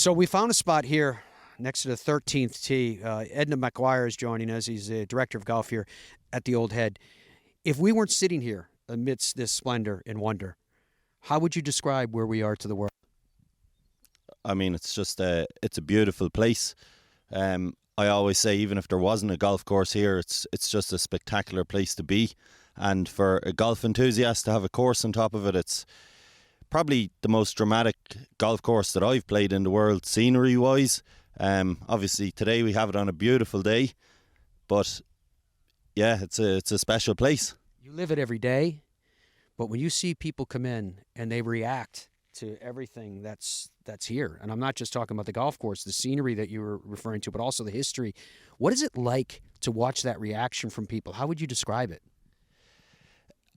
So we found a spot here next to the 13th tee. Enda Maguire is joining us. He's the director of golf here at the Old Head. If we weren't sitting here amidst this splendor and wonder, how would you describe where we are to the world? I mean, it's a beautiful place. I always say, even if there wasn't a golf course here, it's just a spectacular place to be. And for a golf enthusiast to have a course on top of it, it's probably the most dramatic golf course that I've played in the world, scenery-wise. Obviously, today we have it on a beautiful day, but yeah, it's a special place. You live it every day, but when you see people come in and they react to everything that's here, and I'm not just talking about the golf course, the scenery that you were referring to, but also the history. What is it like to watch that reaction from people? How would you describe it?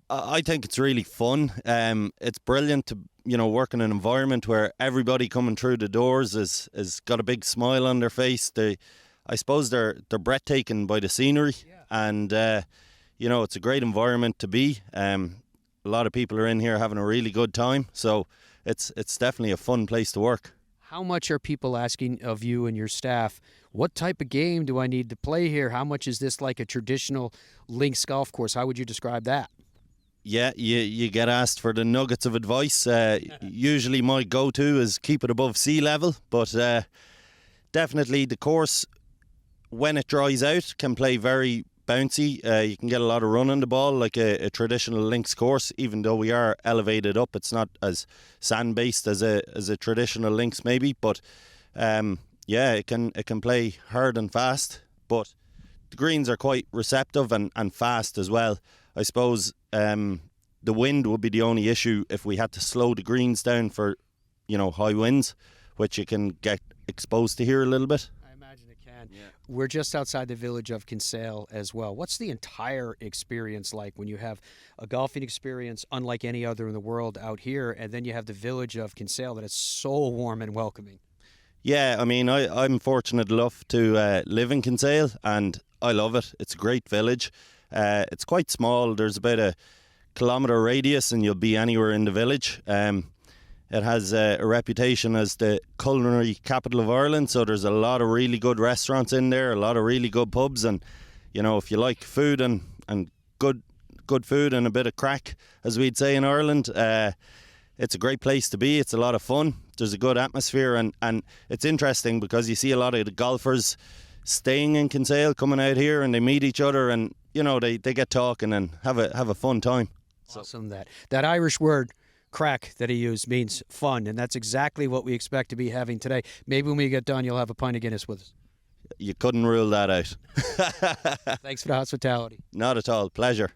I think it's really fun. It's brilliant to work in an environment where everybody coming through the doors has got a big smile on their face. I suppose they're breathtaking by the scenery, and it's a great environment to be. A lot of people are in here having a really good time, so it's definitely a fun place to work. How much are people asking of you and your staff? What type of game do I need to play here? How much is this like a traditional links golf course? How would you describe that? Yeah, you get asked for the nuggets of advice. Usually my go-to is keep it above sea level, but definitely the course, when it dries out, can play very bouncy. You can get a lot of run on the ball like a traditional links course. Even though we are elevated up, it's not as sand-based as a traditional links maybe, but it can play hard and fast, but the greens are quite receptive and fast as well. I suppose the wind would be the only issue if we had to slow the greens down for, high winds, which you can get exposed to here a little bit. I imagine it can. Yeah. We're just outside the village of Kinsale as well. What's the entire experience like when you have a golfing experience unlike any other in the world out here, and then you have the village of Kinsale that is so warm and welcoming? Yeah, I mean, I'm fortunate enough to live in Kinsale, and I love it. It's a great village. It's quite small. There's about a kilometre radius and you'll be anywhere in the village. It has a reputation as the culinary capital of Ireland, so there's a lot of really good restaurants in there, a lot of really good pubs, and if you like food and good food and a bit of crack, as we'd say in Ireland, it's a great place to be. It's a lot of fun. There's a good atmosphere, and it's interesting because you see a lot of the golfers staying in Kinsale coming out here, and they meet each other, and they get talking and have a fun time. Awesome. That Irish word crack that he used means fun, and that's exactly what we expect to be having today. Maybe when we get done, you'll have a pint of Guinness with us. You couldn't rule that out. Thanks for the hospitality. Not at all. Pleasure.